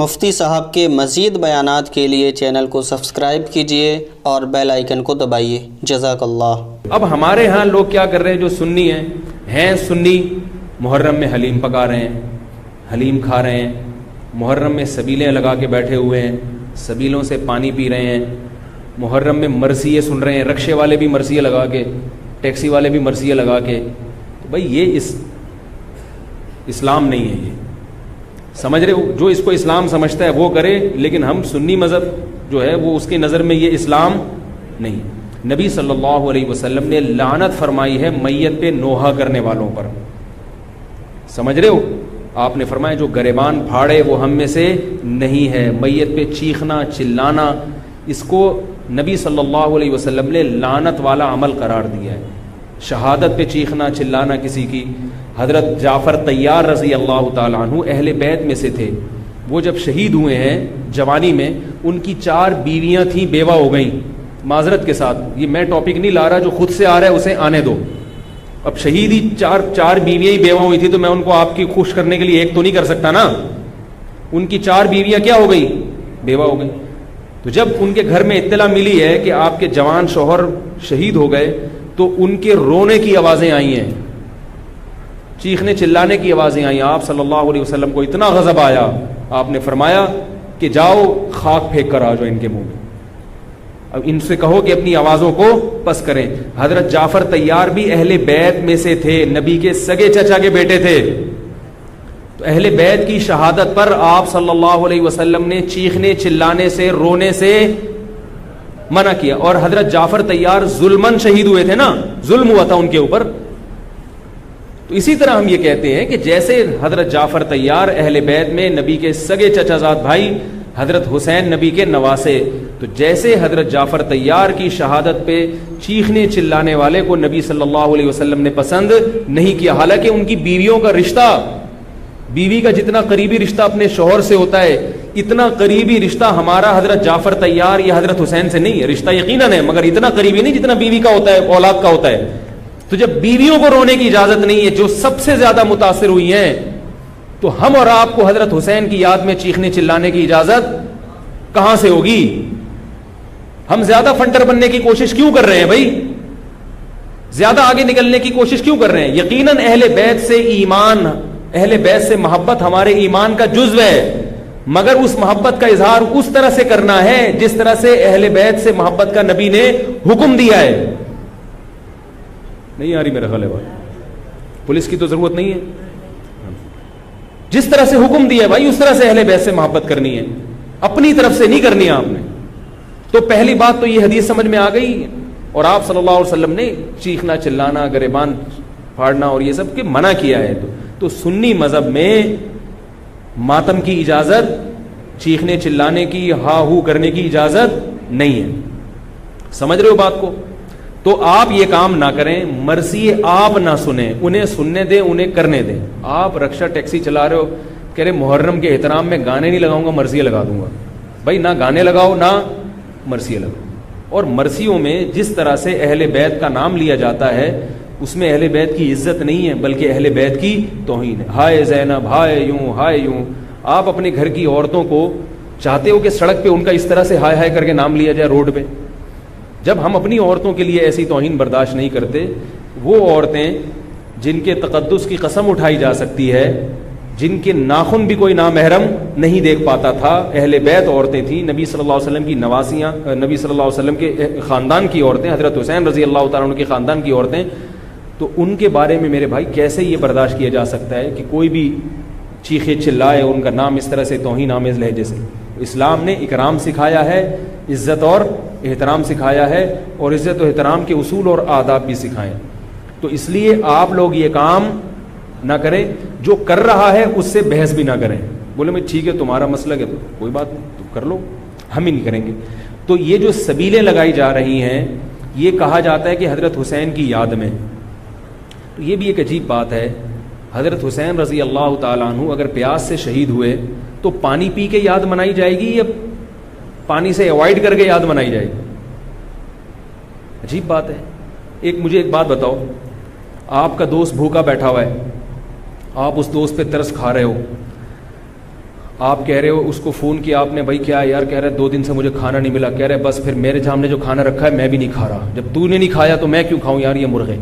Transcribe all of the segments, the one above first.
مفتی صاحب کے مزید بیانات کے لیے چینل کو سبسکرائب کیجیے اور بیل آئیکن کو دبائیے۔ جزاک اللہ۔ اب ہمارے ہاں لوگ کیا کر رہے ہیں، جو سنی ہیں سنی، محرم میں حلیم پکا رہے ہیں، حلیم کھا رہے ہیں، محرم میں سبیلیں لگا کے بیٹھے ہوئے ہیں، سبیلوں سے پانی پی رہے ہیں، محرم میں مرثیے سن رہے ہیں، رکشے والے بھی مرثیے لگا کے، ٹیکسی والے بھی مرثیے لگا کے۔ تو بھائی یہ اسلام نہیں ہے، یہ سمجھ رہے ہو؟ جو اس کو اسلام سمجھتا ہے وہ کرے، لیکن ہم سنی مذہب جو ہے وہ اس کی نظر میں یہ اسلام نہیں۔ نبی صلی اللہ علیہ وسلم نے لعنت فرمائی ہے میت پہ نوحہ کرنے والوں پر، سمجھ رہے ہو؟ آپ نے فرمایا جو گریبان پھاڑے وہ ہم میں سے نہیں ہے۔ میت پہ چیخنا چلانا، اس کو نبی صلی اللہ علیہ وسلم نے لعنت والا عمل قرار دیا ہے۔ شہادت پہ چیخنا چلانا کسی کی، حضرت جعفر طیار رضی اللہ تعالیٰ عنہ اہل بیت میں سے تھے، وہ جب شہید ہوئے ہیں جوانی میں، ان کی 4 بیویاں تھیں، بیوہ ہو گئیں۔ معذرت کے ساتھ یہ میں ٹاپک نہیں لا رہا، جو خود سے آ رہا ہے اسے آنے دو۔ اب شہید ہی چار بیویاں ہی بیوہ ہوئی تھی، تو میں ان کو آپ کی خوش کرنے کے لیے ایک تو نہیں کر سکتا نا۔ ان کی 4 بیویاں کیا ہو گئی؟ بیوہ ہو گئی۔ تو جب ان کے گھر میں اطلاع ملی ہے کہ آپ کے جوان شوہر شہید ہو گئے، تو ان کے رونے کی آوازیں آئی ہیں، چیخنے چلانے کی آوازیں آئیں۔ آپ صلی اللہ علیہ وسلم کو اتنا غضب آیا، آپ نے فرمایا کہ جاؤ خاک پھینک کر آ جاؤ ان کے منہ میں، اب ان سے کہو کہ اپنی آوازوں کو پس کریں۔ حضرت جعفر طیار بھی اہل بیت میں سے تھے، نبی کے سگے چچا کے بیٹے تھے۔ تو اہل بیت کی شہادت پر آپ صلی اللہ علیہ وسلم نے چیخنے چلانے سے، رونے سے منع کیا۔ اور حضرت جعفر طیار ظلمن شہید ہوئے تھے نا، ظلم ہوا تھا ان کے اوپر۔ تو اسی طرح ہم یہ کہتے ہیں کہ جیسے حضرت جعفر طیار اہل بیت میں نبی کے سگے چچا زاد بھائی، حضرت حسین نبی کے نواسے، تو جیسے حضرت جعفر طیار کی شہادت پہ چیخنے چلانے والے کو نبی صلی اللہ علیہ وسلم نے پسند نہیں کیا، حالانکہ ان کی بیویوں کا رشتہ، بیوی کا جتنا قریبی رشتہ اپنے شوہر سے ہوتا ہے، اتنا قریبی رشتہ ہمارا حضرت جعفر طیار یا حضرت حسین سے نہیں ہے۔ رشتہ یقیناً ہے، مگر اتنا قریبی نہیں جتنا بیوی کا ہوتا ہے، اولاد کا ہوتا ہے۔ تو جب بیویوں کو رونے کی اجازت نہیں ہے، جو سب سے زیادہ متاثر ہوئی ہیں، تو ہم اور آپ کو حضرت حسین کی یاد میں چیخنے چلانے کی اجازت کہاں سے ہوگی؟ ہم زیادہ فنٹر بننے کی کوشش کیوں کر رہے ہیں بھائی؟ زیادہ آگے نکلنے کی کوشش کیوں کر رہے ہیں؟ یقیناً اہل بیت سے ایمان، اہل بیت سے محبت ہمارے ایمان کا جزو ہے، مگر اس محبت کا اظہار اس طرح سے کرنا ہے جس طرح سے اہل بیت سے محبت کا نبی نے حکم دیا ہے۔ نہیں آ رہی میرا خیال ہے بھائی، پولیس کی تو ضرورت نہیں ہے، جس طرح سے حکم دیا ہے بھائی اس طرح سے اہل بیت سے محبت کرنی ہے، اپنی طرف سے نہیں کرنی ہے آپ نے۔ تو پہلی بات تو یہ حدیث سمجھ میں آ گئی، اور آپ صلی اللہ علیہ وسلم نے چیخنا چلانا، گریبان پھاڑنا اور یہ سب کے منع کیا ہے۔ تو سنی مذہب میں ماتم کی اجازت، چیخنے چلانے کی، ہا ہو کرنے کی اجازت نہیں ہے، سمجھ رہے ہو بات کو؟ تو آپ یہ کام نہ کریں، مرثیے آپ نہ سنیں، انہیں سننے دیں، انہیں کرنے دیں۔ آپ رکشہ ٹیکسی چلا رہے ہو، کہہ رہے محرم کے احترام میں گانے نہیں لگاؤں گا، مرثیے لگا دوں گا۔ بھائی نہ گانے لگاؤ نہ مرثیے لگاؤ۔ اور مرثیوں میں جس طرح سے اہل بیت کا نام لیا جاتا ہے، اس میں اہل بیت کی عزت نہیں ہے، بلکہ اہل بیت کی توہین ہے۔ ہائے زینب، ہائے یوں، ہائے یوں۔ آپ اپنے گھر کی عورتوں کو چاہتے ہو کہ سڑک پہ ان کا اس طرح سے ہائے ہائے کر کے نام لیا جائے روڈ پہ؟ جب ہم اپنی عورتوں کے لیے ایسی توہین برداشت نہیں کرتے، وہ عورتیں جن کے تقدس کی قسم اٹھائی جا سکتی ہے، جن کے ناخن بھی کوئی نامحرم نہیں دیکھ پاتا تھا، اہل بیت عورتیں تھیں، نبی صلی اللہ علیہ وسلم کی نواسیاں، نبی صلی اللہ علیہ وسلم کے خاندان کی عورتیں، حضرت حسین رضی اللہ تعالیٰ عنہ کے خاندان کی عورتیں، تو ان کے بارے میں میرے بھائی کیسے یہ برداشت کیا جا سکتا ہے کہ کوئی بھی چیخے چلائے ان کا نام اس طرح سے توہین آمیز لہجے سے؟ اسلام نے اکرام سکھایا ہے، عزت اور احترام سکھایا ہے، اور عزت و احترام کے اصول اور آداب بھی سکھائے۔ تو اس لیے آپ لوگ یہ کام نہ کریں، جو کر رہا ہے اس سے بحث بھی نہ کریں۔ بولے میں ٹھیک ہے تمہارا مسئلہ ہے تو کوئی بات نہیں، تم کر لو، ہم ہی نہیں کریں گے۔ تو یہ جو سبیلیں لگائی جا رہی ہیں، یہ کہا جاتا ہے کہ حضرت حسین کی یاد میں، تو یہ بھی ایک عجیب بات ہے۔ حضرت حسین رضی اللہ تعالیٰ عنہ اگر پیاس سے شہید ہوئے تو پانی پی کے یاد منائی جائے گی یا پانی سے اوائڈ کر کے یاد منائی جائے گی؟ عجیب بات ہے۔ مجھے ایک بات بتاؤ، آپ کا دوست بھوکا بیٹھا ہوا ہے، آپ اس دوست پہ ترس کھا رہے ہو، آپ کہہ رہے ہو اس کو فون کیا آپ نے, بھائی کیا یار, کہہ رہے 2 دن سے مجھے کھانا نہیں ملا, کہہ رہے بس پھر میرے سامنے جو کھانا رکھا ہے میں بھی نہیں کھا رہا, جب تو نے نہیں کھایا تو میں کیوں کھاؤں یار یہ مرغے.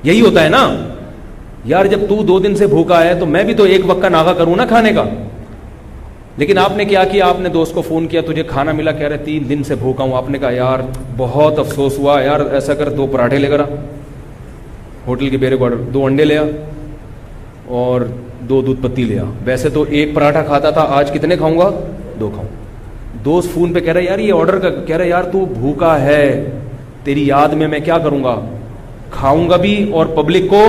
یہی ہوتا ہے نا یار, جب تو 2 دن سے بھوکا ہے تو میں بھی تو ایک وقت کا ناغہ کروں نا کھانے کا. لیکن آپ نے کیا کیا, آپ نے دوست کو فون کیا, تجھے کھانا ملا, کہہ رہے 3 دن سے بھوکا ہوں. آپ نے کہا یار بہت افسوس ہوا یار, ایسا کر 2 پراٹھے لے کر آ, ہوٹل کے بیرے کو آرڈر, 2 انڈے لے آ اور 2 دودھ پتی لے آ. ویسے تو 1 پراٹھا کھاتا تھا, آج کتنے کھاؤں گا, 2 کھاؤں. دوست فون پہ کہہ رہا ہے یار یہ آرڈر کا, کہہ رہا یار تو بھوکا ہے, تیری یاد میں کیا کروں گا, کھاؤں گا بھی اور پبلک کو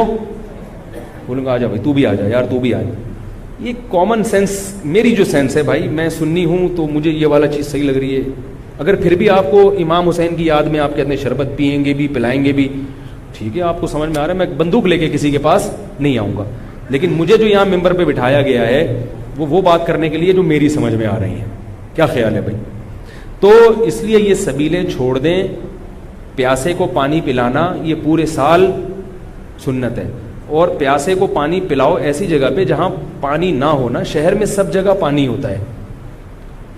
بولوں گا آ جا بھائی تو بھی آ جا یار, تو بھی آ جا. یہ کامن سینس, میری جو سینس ہے بھائی, میں سنی ہوں تو مجھے یہ والا چیز صحیح لگ رہی ہے. اگر پھر بھی آپ کو امام حسین کی یاد میں آپ کہتے ہیں شربت پئیں گے بھی پلائیں گے بھی, ٹھیک ہے, آپ کو سمجھ میں آ رہا ہے, میں بندوق لے کے کسی کے پاس نہیں آؤں گا. لیکن مجھے جو یہاں ممبر پہ بٹھایا گیا ہے وہ بات کرنے کے لیے جو میری سمجھ میں آ رہی ہیں. کیا خیال ہے بھائی؟ تو اس لیے یہ سبیلیں چھوڑ دیں. پیاسے کو پانی پلانا یہ پورے سال سنت ہے, اور پیاسے کو پانی پلاؤ ایسی جگہ پہ جہاں پانی نہ ہونا. شہر میں سب جگہ پانی ہوتا ہے,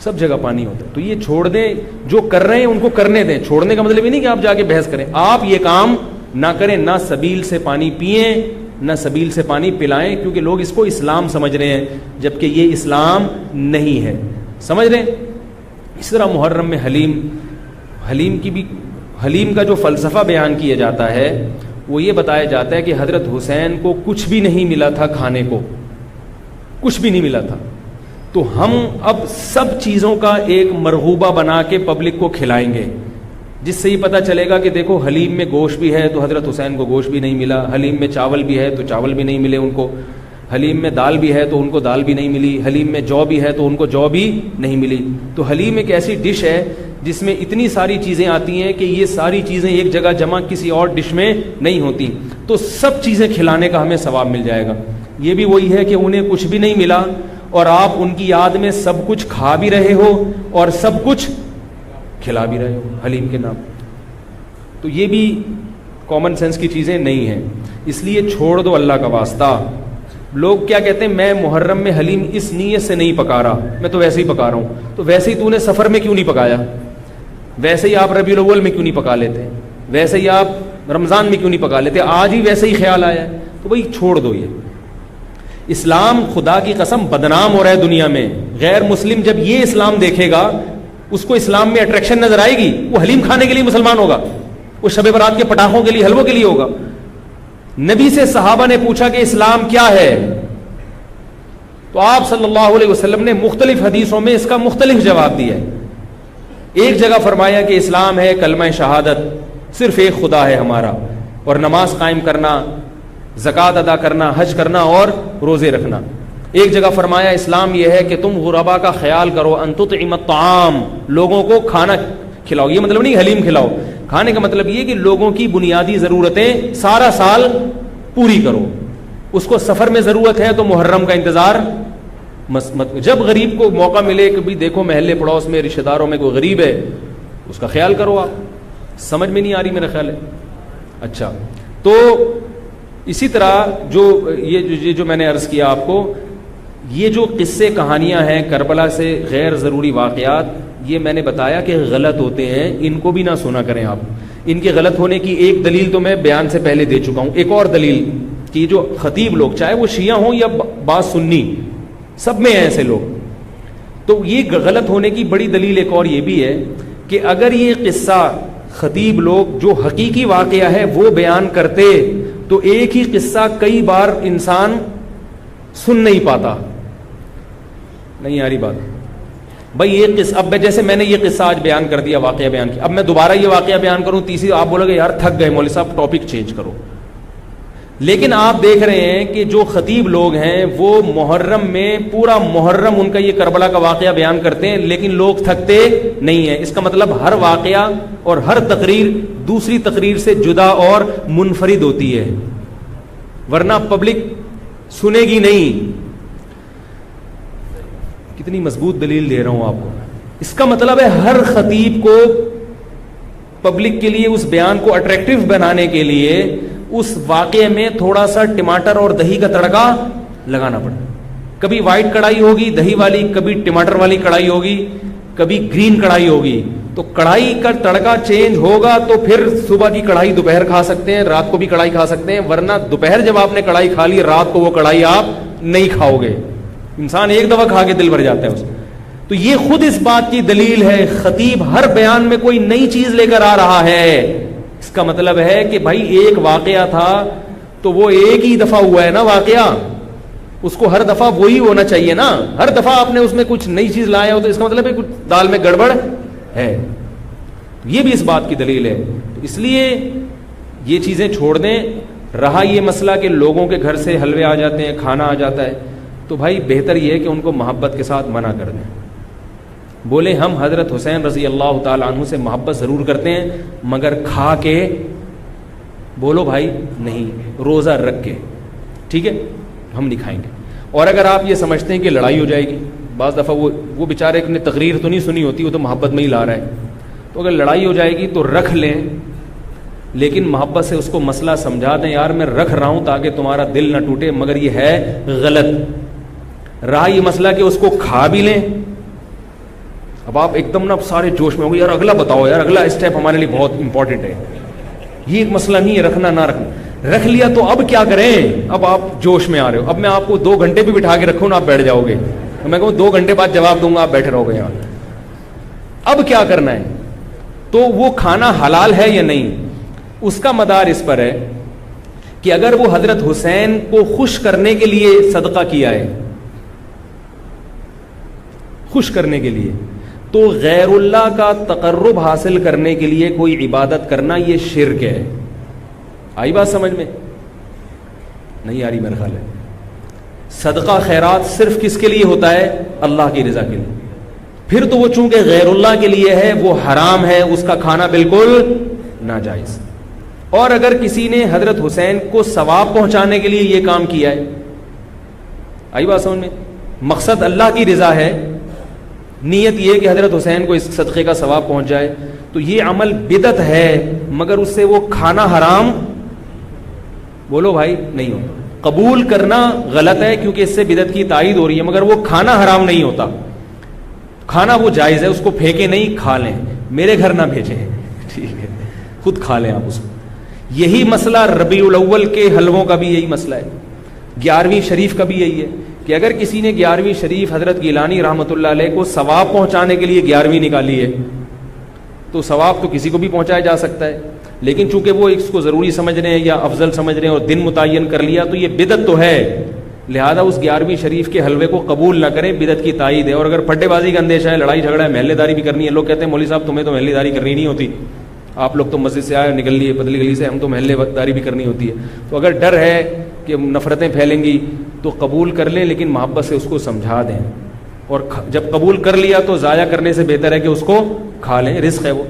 سب جگہ پانی ہوتا ہے. تو یہ چھوڑ دیں, جو کر رہے ہیں ان کو کرنے دیں. چھوڑنے کا مطلب یہ نہیں کہ آپ جا کے بحث کریں, آپ یہ کام نہ کریں, نہ سبیل سے پانی پئیں نہ سبیل سے پانی پلائیں, کیونکہ لوگ اس کو اسلام سمجھ رہے ہیں جبکہ یہ اسلام نہیں ہے. سمجھ رہے ہیں؟ اس طرح محرم میں حلیم کا جو فلسفہ بیان کیا جاتا ہے وہ یہ بتایا جاتا ہے کہ حضرت حسین کو کچھ بھی نہیں ملا تھا, کھانے کو کچھ بھی نہیں ملا تھا, تو ہم اب سب چیزوں کا ایک مرغوبہ بنا کے پبلک کو کھلائیں گے, جس سے یہ پتہ چلے گا کہ دیکھو حلیم میں گوشت بھی ہے تو حضرت حسین کو گوشت بھی نہیں ملا, حلیم میں چاول بھی ہے تو چاول بھی نہیں ملے ان کو, حلیم میں دال بھی ہے تو ان کو دال بھی نہیں ملی, حلیم میں جو بھی ہے تو ان کو جو بھی نہیں ملی. تو حلیم ایک ایسی ڈش ہے جس میں اتنی ساری چیزیں آتی ہیں کہ یہ ساری چیزیں ایک جگہ جمع کسی اور ڈش میں نہیں ہوتی, تو سب چیزیں کھلانے کا ہمیں ثواب مل جائے گا. یہ بھی وہی ہے کہ انہیں کچھ بھی نہیں ملا اور آپ ان کی یاد میں سب کچھ کھا بھی رہے ہو اور سب کچھ کھلا بھی رہے ہو حلیم کے نام. تو یہ بھی کامن سینس کی چیزیں نہیں ہیں, اس لیے چھوڑ دو اللہ کا واسطہ. لوگ کیا کہتے ہیں, میں محرم میں حلیم اس نیت سے نہیں پکا رہا, میں تو ویسے ہی پکا رہا ہوں. تو ویسے ہی تو نے سفر میں کیوں نہیں پکایا, ویسے ہی آپ ربیع الاول میں کیوں نہیں پکا لیتے, ویسے ہی آپ رمضان میں کیوں نہیں پکا لیتے, آج ہی ویسے ہی خیال آیا ہے. تو بھائی چھوڑ دو. یہ اسلام خدا کی قسم بدنام ہو رہا ہے دنیا میں. غیر مسلم جب یہ اسلام دیکھے گا اس کو اسلام میں اٹریکشن نظر آئے گی, وہ حلیم کھانے کے لیے مسلمان ہوگا, وہ شب برات کے پٹاخوں کے لیے حلووں کے لیے ہوگا. نبی سے صحابہ نے پوچھا کہ اسلام کیا ہے, تو آپ صلی اللہ علیہ وسلم نے مختلف حدیثوں میں اس کا مختلف جواب دیا ہے. ایک جگہ فرمایا کہ اسلام ہے کلمہ شہادت, صرف ایک خدا ہے ہمارا, اور نماز قائم کرنا, زکوٰۃ ادا کرنا, حج کرنا اور روزے رکھنا. ایک جگہ فرمایا اسلام یہ ہے کہ تم غربا کا خیال کرو, ان تطعم الطعام, لوگوں کو کھانا کھلاؤ. یہ مطلب نہیں حلیم کھلاؤ, کھانے کا مطلب یہ کہ لوگوں کی بنیادی ضرورتیں سارا سال پوری کرو. اس کو سفر میں ضرورت ہے تو محرم کا انتظار جب غریب کو موقع ملے کہ بھی دیکھو محلے پڑوس میں رشتہ داروں میں کوئی غریب ہے اس کا خیال کرو. آپ سمجھ میں نہیں آ رہی میرا خیال ہے. اچھا, تو اسی طرح جو میں نے عرض کیا آپ کو, یہ جو قصے کہانیاں ہیں کربلا سے غیر ضروری واقعات, یہ میں نے بتایا کہ غلط ہوتے ہیں, ان کو بھی نہ سنا کریں آپ. ان کے غلط ہونے کی ایک دلیل تو میں بیان سے پہلے دے چکا ہوں. ایک اور دلیل کہ جو خطیب لوگ, چاہے وہ شیعہ ہوں یا بعض سنی, سب میں ہیں ایسے لوگ, تو یہ غلط ہونے کی بڑی دلیل ایک اور یہ بھی ہے کہ اگر یہ قصہ خطیب لوگ جو حقیقی واقعہ ہے وہ بیان کرتے تو ایک ہی قصہ کئی بار انسان سن نہیں پاتا. نہیں آ رہی بات بھائی؟ یہ قصہ اب جیسے میں نے یہ قصہ آج بیان کر دیا, واقعہ بیان کیا, اب میں دوبارہ یہ واقعہ بیان کروں تیسری, آپ بولو گے یار تھک گئے مولوی صاحب, ٹاپک چینج کرو. لیکن آپ دیکھ رہے ہیں کہ جو خطیب لوگ ہیں وہ محرم میں پورا محرم ان کا یہ کربلا کا واقعہ بیان کرتے ہیں, لیکن لوگ تھکتے نہیں ہیں. اس کا مطلب ہر واقعہ اور ہر تقریر دوسری تقریر سے جدا اور منفرد ہوتی ہے, ورنہ پبلک سنے گی نہیں. کتنی مضبوط دلیل دے رہا ہوں آپ کو. اس کا مطلب ہے ہر خطیب کو پبلک کے لیے اس بیان کو اٹریکٹیو بنانے کے لیے اس واقعے میں تھوڑا سا ٹماٹر اور دہی کا تڑکا لگانا پڑتا ہے. کبھی وائٹ کڑھائی ہوگی دہی والی, کبھی ٹماٹر والی کڑھائی ہوگی, کبھی گرین کڑھائی ہوگی. تو کڑھائی کا تڑکا چینج ہوگا تو پھر صبح کی کڑھائی دوپہر کھا سکتے ہیں, رات کو بھی کڑھائی کھا سکتے ہیں, ورنہ دوپہر جب آپ نے کڑھائی کھا لی رات کو وہ کڑھائی آپ نہیں کھاؤ گے. انسان ایک دفعہ کھا کے دل بھر جاتا ہے اس. تو یہ خود اس بات کی دلیل ہے. خطیب ہر بیان میں کوئی نئی چیز لے کر آ رہا ہے, اس کا مطلب ہے کہ بھائی ایک واقعہ تھا تو وہ ایک ہی دفعہ ہوا ہے نا واقعہ, اس کو ہر دفعہ وہی ہونا چاہیے نا. ہر دفعہ آپ نے اس میں کچھ نئی چیز لایا ہو تو اس کا مطلب ہے کچھ دال میں گڑبڑ ہے. یہ بھی اس بات کی دلیل ہے. تو اس لیے یہ چیزیں چھوڑ دیں. رہا یہ مسئلہ کہ لوگوں کے گھر سے حلوے آ جاتے ہیں, کھانا آ جاتا ہے, تو بھائی بہتر یہ ہے کہ ان کو محبت کے ساتھ منع کر دیں. بولے ہم حضرت حسین رضی اللہ تعالی عنہ سے محبت ضرور کرتے ہیں مگر کھا کے, بولو بھائی نہیں, روزہ رکھ کے, ٹھیک ہے ہم نہیں کھائیں گے. اور اگر آپ یہ سمجھتے ہیں کہ لڑائی ہو جائے گی, بعض دفعہ وہ بیچارے نے تقریر تو نہیں سنی ہوتی, وہ تو محبت میں ہی لا رہا ہے, تو اگر لڑائی ہو جائے گی تو رکھ لیں, لیکن محبت سے اس کو مسئلہ سمجھا دیں, یار میں رکھ رہا ہوں تاکہ تمہارا دل نہ ٹوٹے مگر یہ ہے غلط. رہا یہ مسئلہ کہ اس کو کھا بھی لیں. اب آپ ایک دم نا سارے جوش میں ہو گئے, یار اگلا بتاؤ, یار اگلا اسٹیپ ہمارے لیے بہت امپورٹنٹ ہے, یہ ایک مسئلہ نہیں ہے رکھنا نہ رکھنا. رکھ لیا تو اب کیا کریں؟ اب آپ جوش میں آ رہے ہو, اب میں آپ کو 2 گھنٹے بھی بٹھا کے رکھوں نا آپ بیٹھ جاؤ گے, میں کہوں 2 گھنٹے بعد جواب دوں گا آپ بیٹھے رہو گے یہاں. اب کیا کرنا ہے؟ تو وہ کھانا حلال ہے یا نہیں, اس کا مدار اس پر ہے کہ اگر وہ حضرت حسین کو خوش کرنے کے لیے صدقہ کیا ہے, خوش کرنے کے لیے, تو غیر اللہ کا تقرب حاصل کرنے کے لیے کوئی عبادت کرنا یہ شرک ہے. آئی بات سمجھ میں؟ نہیں آ رہی میرا خیال ہے. صدقہ خیرات صرف کس کے لیے ہوتا ہے؟ اللہ کی رضا کے لیے. پھر تو وہ چونکہ غیر اللہ کے لیے ہے وہ حرام ہے, اس کا کھانا بالکل ناجائز. اور اگر کسی نے حضرت حسین کو ثواب پہنچانے کے لیے یہ کام کیا ہے, آئی بات سمجھ میں, مقصد اللہ کی رضا ہے, نیت یہ کہ حضرت حسین کو اس صدقے کا ثواب پہنچ جائے, تو یہ عمل بدعت ہے مگر اس سے وہ کھانا حرام, بولو بھائی نہیں ہوتا. قبول کرنا غلط ہے کیونکہ اس سے بدعت کی تائید ہو رہی ہے, مگر وہ کھانا حرام نہیں ہوتا. کھانا وہ جائز ہے, اس کو پھینکے نہیں, کھا لیں, میرے گھر نہ بھیجیں, ٹھیک ہے, خود کھا لیں آپ اس کو. یہی مسئلہ ربیع الاول کے حلووں کا بھی یہی مسئلہ ہے, 11ویں شریف کا بھی یہی ہے کہ اگر کسی نے 11ویں شریف حضرت گیلانی رحمۃ اللہ علیہ کو ثواب پہنچانے کے لیے 11ویں نکالی ہے, تو ثواب تو کسی کو بھی پہنچایا جا سکتا ہے, لیکن چونکہ وہ اس کو ضروری سمجھ رہے ہیں یا افضل سمجھ رہے ہیں اور دن متعین کر لیا تو یہ بدعت تو ہے, لہذا اس 11ویں شریف کے حلوے کو قبول نہ کریں, بدعت کی تائید ہے. اور اگر پھڈے بازی کا اندیشہ ہے, لڑائی جھگڑا ہے, محلے داری بھی کرنی ہے, لوگ کہتے ہیں مولوی صاحب تمہیں تو محلے داری کرنی نہیں ہوتی, آپ لوگ تو مسجد سے آئے نکل لیے پتلی گلی سے, ہم تو محلے داری بھی کرنی ہوتی ہے. تو اگر ڈر ہے کہ نفرتیں پھیلیں گی تو قبول کر لیں, لیکن محبت سے اس کو سمجھا دیں, اور جب قبول کر لیا تو ضائع کرنے سے بہتر ہے کہ اس کو کھا لیں, رزق ہے وہ.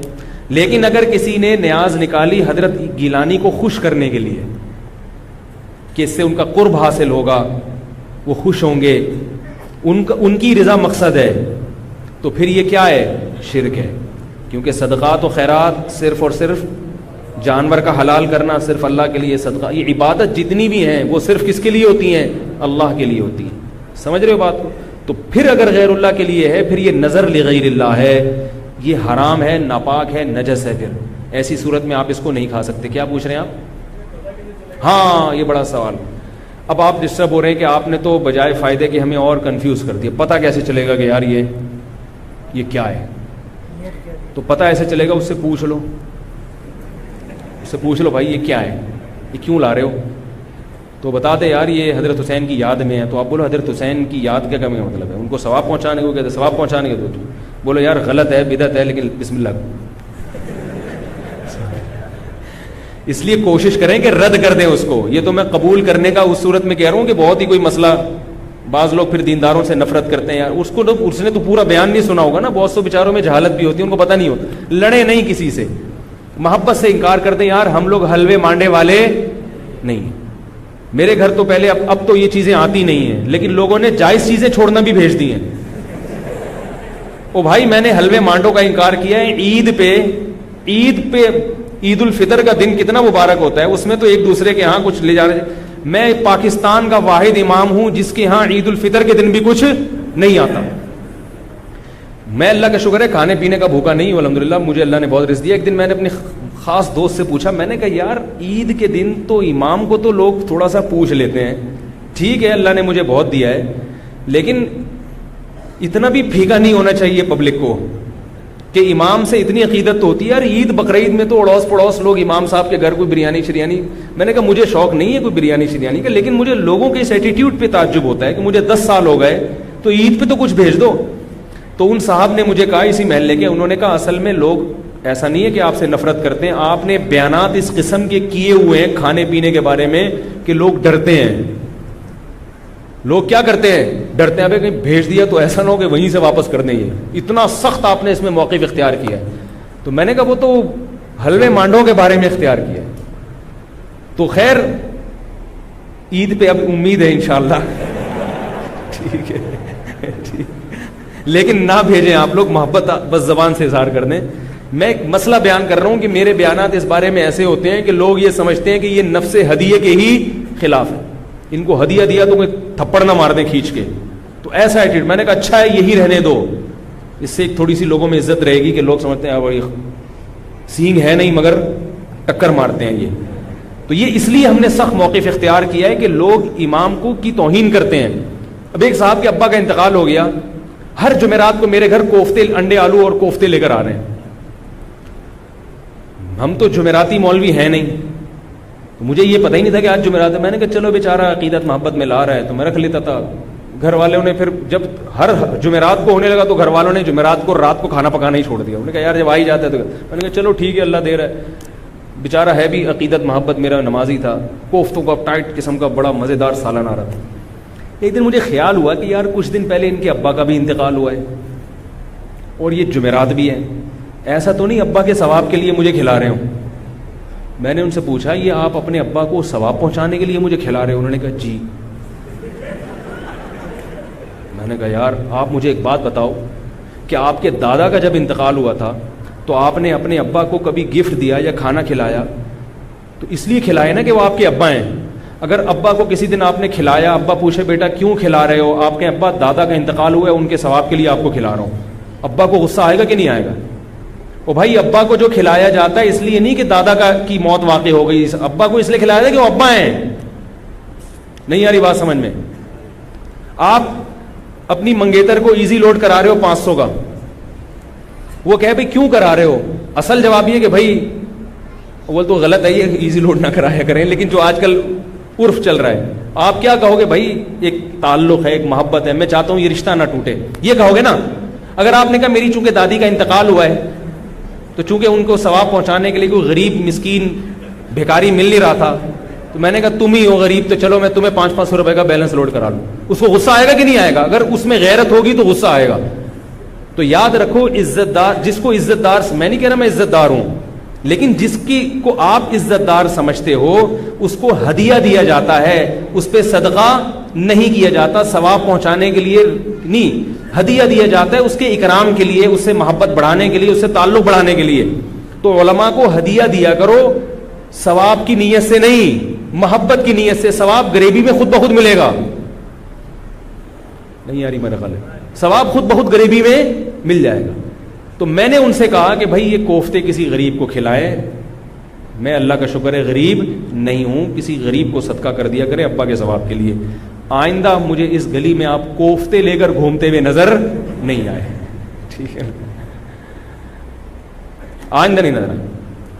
لیکن اگر کسی نے نیاز نکالی حضرت گیلانی کو خوش کرنے کے لیے کہ اس سے ان کا قرب حاصل ہوگا, وہ خوش ہوں گے, ان کی رضا مقصد ہے, تو پھر یہ کیا ہے؟ شرک ہے. کیونکہ صدقات و خیرات صرف اور صرف جانور کا حلال کرنا صرف اللہ کے لیے, صدقہ یہ عبادت جتنی بھی ہیں وہ صرف کس کے لیے ہوتی ہیں؟ اللہ کے لیے ہوتی ہیں. سمجھ رہے ہو بات کو؟ تو پھر اگر غیر اللہ کے لیے ہے پھر یہ نظر لغیر اللہ ہے, یہ حرام ہے, ناپاک ہے, نجس ہے. پھر ایسی صورت میں آپ اس کو نہیں کھا سکتے. کیا پوچھ رہے ہیں آپ؟ ہاں یہ بڑا سوال. اب آپ ڈسٹرب ہو رہے ہیں کہ آپ نے تو بجائے فائدے کے ہمیں اور کنفیوز کر دیا. پتہ کیسے چلے گا کہ یار یہ کیا ہے؟ تو پتہ ایسے چلے گا, اس سے پوچھ لو, اس سے پوچھ لو بھائی یہ کیا ہے, یہ کیوں لا رہے ہو, تو بتا دے یار یہ حضرت حسین کی یاد میں ہے. تو آپ بولو حضرت حسین کی یاد کا مطلب ہے ان کو ثواب پہنچانے کو کہتے ہیں, ثواب پہنچانے کے. تو بولو یار غلط ہے, بدعت ہے, لیکن بسم اللہ. اس لیے کوشش کریں کہ رد کر دیں اس کو. یہ تو میں قبول کرنے کا اس صورت میں کہہ رہا ہوں کہ بہت ہی کوئی مسئلہ, بعض لوگ پھر دینداروں سے نفرت کرتے ہیں, یار اس نے تو پورا بیان نہیں سنا ہوگا نا, بہت سے بیچاروں میں جہالت بھی ہوتی ہے, ان کو پتہ نہیں ہوتا. لڑے نہیں کسی سے, محبت سے انکار کر دیں, یار ہم لوگ حلوے مانڈے والے نہیں, میرے گھر تو پہلے اب تو یہ چیزیں آتی نہیں ہیں, لیکن لوگوں نے جائز چیزیں چھوڑنا بھی بھیج دی ہیں. او بھائی میں نے حلوے مانڈوں کا انکار کیا ہے, عید پہ عید الفطر کا دن کتنا مبارک ہوتا ہے, اس میں تو ایک دوسرے کے ہاں کچھ لے جا رہے, میں پاکستان کا واحد امام ہوں جس کے ہاں عید الفطر کے دن بھی کچھ نہیں آتا. میں اللہ کا شکر ہے کھانے پینے کا بھوکا نہیں ہوں الحمدللہ, مجھے اللہ نے بہت رزق دیا. ایک دن میں نے اپنے خاص دوست سے پوچھا, میں نے کہا یار عید کے دن تو امام کو تو لوگ تھوڑا سا پوچھ لیتے ہیں, ٹھیک ہے اللہ نے مجھے بہت دیا ہے, لیکن اتنا بھی پھیکا نہیں ہونا چاہیے پبلک کو کہ امام سے اتنی عقیدت تو ہوتی ہے. یار عید بقرعید میں تو اڑوس پڑوس لوگ امام صاحب کے گھر کوئی بریانی شریانی, میں نے کہا مجھے شوق نہیں ہے کوئی بریانی شریانی کا, لیکن مجھے لوگوں کے اس ایٹیٹیوڈ پہ تعجب ہوتا ہے کہ مجھے 10 سال ہو گئے تو عید پہ تو کچھ بھیج دو. تو ان صاحب نے مجھے کہا اسی محلے کے, انہوں نے کہا اصل میں لوگ ایسا نہیں ہے کہ آپ سے نفرت کرتے ہیں, آپ نے بیانات اس قسم کے کیے ہوئے ہیں کھانے پینے کے بارے میں کہ لوگ ڈرتے ہیں. لوگ کیا کرتے ہیں, ڈرتے ہیں ابھی کہیں بھیج دیا تو ایسا نہ ہو کہ وہیں سے واپس کر دیں. یہ اتنا سخت آپ نے اس میں موقف اختیار کیا ہے. تو میں نے کہا وہ تو حلوے مانڈوں کے بارے میں اختیار کیا ہے. تو خیر عید پہ اب امید ہے انشاءاللہ ٹھیک ہے لیکن نہ بھیجیں آپ لوگ, محبت بس زبان سے اظہار کر دیں. میں ایک مسئلہ بیان کر رہا ہوں کہ میرے بیانات اس بارے میں ایسے ہوتے ہیں کہ لوگ یہ سمجھتے ہیں کہ یہ نفس ہدیے کے ہی خلاف ہے, ان کو ہدیہ دیا تو کوئی تھپڑ نہ مار دیں کھینچ کے. تو ایسا ایٹیٹیوڈ, میں نے کہا اچھا ہے یہی رہنے دو, اس سے ایک تھوڑی سی لوگوں میں عزت رہے گی کہ لوگ سمجھتے ہیں سینگ ہے نہیں مگر ٹکر مارتے ہیں یہ. تو یہ اس لیے ہم نے سخت موقف اختیار کیا ہے کہ لوگ امام کو کی توہین کرتے ہیں. اب ایک صاحب کے ابا کا انتقال ہو گیا, ہر جمعرات کو میرے گھر کوفتے, انڈے آلو اور کوفتے لے کر آ رہے ہیں. ہم تو جمعراتی مولوی ہیں نہیں, مجھے یہ پتہ ہی نہیں تھا کہ آج جمعرات ہے. میں نے کہا چلو بیچارہ عقیدت محبت میں لا رہا ہے تو میں رکھ لیتا تھا. گھر والوں نے پھر جب ہر جمعرات کو ہونے لگا تو گھر والوں نے جمعرات کو رات کو کھانا پکانا ہی چھوڑ دیا. انہوں نے کہا یار جب آ ہی جاتا ہے تو میں نے کہا چلو ٹھیک ہے اللہ دے رہا ہے. بیچارہ ہے بھی عقیدت محبت, میرا نمازی تھا. کوفتوں کا ٹائٹ قسم کا بڑا مزیدار سالن آ رہا تھا. ایک دن مجھے خیال ہوا کہ یار کچھ دن پہلے ان کے ابا کا بھی انتقال ہوا ہے اور یہ جمعرات بھی ہے, ایسا تو نہیں ابا کے ثواب کے لیے مجھے کھلا رہے ہوں. میں نے ان سے پوچھا یہ آپ اپنے ابا کو ثواب پہنچانے کے لیے مجھے کھلا رہے ہو؟ انہوں نے کہا جی. میں نے کہا یار آپ مجھے ایک بات بتاؤ کہ آپ کے دادا کا جب انتقال ہوا تھا تو آپ نے اپنے ابا کو کبھی گفٹ دیا یا کھانا کھلایا؟ تو اس لیے کھلائے نا کہ وہ آپ کے ابا ہیں. اگر ابا کو کسی دن آپ نے کھلایا, ابا پوچھے بیٹا کیوں کھلا رہے ہو, آپ کے ابا دادا کا انتقال ہوا ہے ان کے ثواب کے لیے آپ کو کھلا رہا ہوں, ابا کو غصہ آئے گا کہ نہیں آئے گا؟ او بھائی ابا کو جو کھلایا جاتا ہے اس لیے نہیں کہ دادا کی موت واقع ہو گئی, ابا کو اس لیے کھلایا جاتا ہے کہ وہ ابا ہیں. نہیں آ رہی بات سمجھ میں؟ آپ اپنی منگیتر کو ایزی لوڈ کرا رہے ہو 500 کا, وہ کہے بھائی کیوں کرا رہے ہو؟ اصل جواب یہ کہ بھائی وہ تو غلط ہے یہ ایزی لوڈ نہ کرایا کریں, لیکن جو آج کل عرف چل رہا ہے آپ کیا کہو گے؟ بھائی ایک تعلق ہے, ایک محبت ہے, میں چاہتا ہوں یہ رشتہ نہ ٹوٹے, یہ کہو گے نا. اگر آپ نے کہا میری چونکہ دادی کا انتقال ہوا ہے تو چونکہ ان کو ثواب پہنچانے کے لیے کوئی غریب مسکین بھیکاری مل نہیں رہا تھا تو میں نے کہا تم ہی ہو غریب تو چلو میں تمہیں 500 روپے کا بیلنس لوڈ کرا لوں, اس کو غصہ آئے گا کہ نہیں آئے گا؟ اگر اس میں غیرت ہوگی تو غصہ آئے گا. تو یاد رکھو عزت دار, جس کو عزت دار, میں نہیں کہہ رہا میں عزت دار ہوں, لیکن جس کی کو آپ عزت دار سمجھتے ہو اس کو ہدیہ دیا جاتا ہے, اس پہ صدقہ نہیں کیا جاتا, ثواب پہنچانے کے لیے نہیں, ہدیہ دیا جاتا ہے اس کے اکرام کے لیے, اس سے محبت بڑھانے کے لیے, اس سے تعلق بڑھانے کے لیے. تو علماء کو ہدیہ دیا کرو ثواب کی نیت سے نہیں, محبت کی نیت سے. ثواب غریبی میں خود بخود ملے گا. نہیں آ رہی میرا خیال ہے, ثواب خود بخود غریبی میں مل جائے گا. تو میں نے ان سے کہا کہ بھائی یہ کوفتے کسی غریب کو کھلائے, میں اللہ کا شکر ہے غریب نہیں ہوں, کسی غریب کو صدقہ کر دیا کرے ابا کے ثواب کے لیے. آئندہ مجھے اس گلی میں آپ کوفتے لے کر گھومتے ہوئے نظر نہیں آئے, ٹھیک ہے, آئندہ نہیں نظر آئے.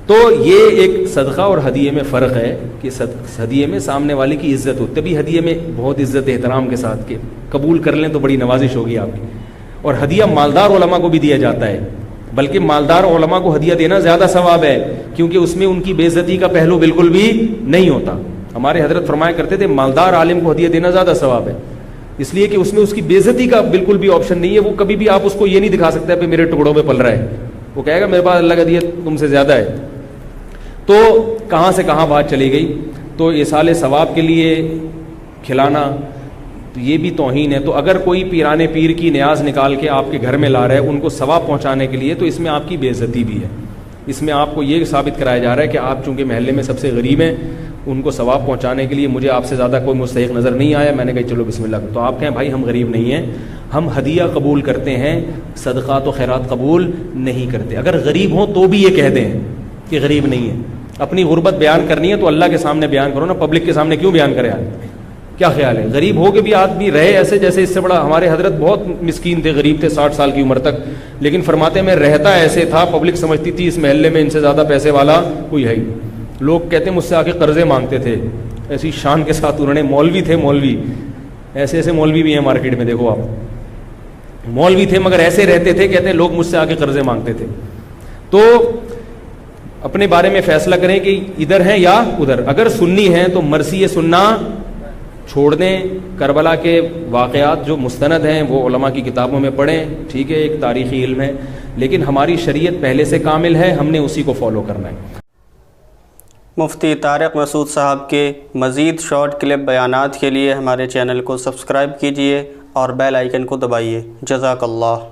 تو یہ ایک صدقہ اور ہدیے میں فرق ہے کہ ہدیے میں سامنے والے کی عزت ہو, تبھی ہدیے میں بہت عزت احترام کے ساتھ کہ قبول کر لیں تو بڑی نوازش ہوگی آپ کی. اور ہدیہ مالدار علماء کو بھی دیا جاتا ہے, بلکہ مالدار علماء کو ہدیہ دینا زیادہ ثواب ہے کیونکہ اس میں ان کی بے عزتی کا پہلو بالکل بھی نہیں ہوتا. ہمارے حضرت فرمایا کرتے تھے مالدار عالم کو ہدیہ دینا زیادہ ثواب ہے, اس لیے کہ اس میں اس کی بے عزتی کا بالکل بھی آپشن نہیں ہے. وہ کبھی بھی آپ اس کو یہ نہیں دکھا سکتے کہ میرے ٹکڑوں میں پل رہا ہے, وہ کہے گا میرے پاس اللہ کا دیا تم سے زیادہ ہے. تو کہاں سے کہاں بات چلی گئی. تو ایصال ثواب کے لیے کھلانا تو یہ بھی توہین ہے. تو اگر کوئی پیرانے پیر کی نیاز نکال کے آپ کے گھر میں لا رہا ہے ان کو ثواب پہنچانے کے لیے, تو اس میں آپ کی بے عزتی بھی ہے. اس میں آپ کو یہ ثابت کرایا جا رہا ہے کہ آپ چونکہ محلے میں سب سے غریب ہیں ان کو ثواب پہنچانے کے لیے مجھے آپ سے زیادہ کوئی مستحق نظر نہیں آیا. میں نے کہا چلو بسم اللہ. تو آپ کہیں بھائی ہم غریب نہیں ہیں, ہم ہدیہ قبول کرتے ہیں, صدقات و خیرات قبول نہیں کرتے. اگر غریب ہوں تو بھی یہ کہہ دیں کہ غریب نہیں ہے. اپنی غربت بیان کرنی ہے تو اللہ کے سامنے بیان کرو نا, پبلک کے سامنے کیوں بیان کرے آپ؟ کیا خیال ہے؟ غریب ہو کے بھی آدمی رہے ایسے جیسے اس سے بڑا. ہمارے حضرت بہت مسکین تھے, غریب تھے 60 سال کی عمر تک, لیکن فرماتے میں رہتا ایسے تھا, پبلک سمجھتی تھی اس محلے میں ان سے زیادہ پیسے والا کوئی ہے ہی. لوگ کہتے ہیں مجھ سے آ کے قرضے مانگتے تھے, ایسی شان کے ساتھ انہوں نے. مولوی تھے, مولوی ایسے ایسے مولوی بھی ہیں مارکیٹ میں, دیکھو آپ, مولوی تھے مگر ایسے رہتے تھے, کہتے ہیں لوگ مجھ سے آ کے قرضے مانگتے تھے. تو اپنے بارے میں فیصلہ کریں کہ ادھر ہیں یا ادھر. اگر سنی ہیں تو مرثی سننا چھوڑ دیں. کربلا کے واقعات جو مستند ہیں وہ علماء کی کتابوں میں پڑھیں, ٹھیک ہے, ایک تاریخی علم ہے, لیکن ہماری شریعت پہلے سے کامل ہے, ہم نے اسی کو فالو کرنا ہے. مفتی طارق مسعود صاحب کے مزید شارٹ کلپ بیانات کے لیے ہمارے چینل کو سبسکرائب کیجیے اور بیل آئیکن کو دبائیے. جزاک اللہ.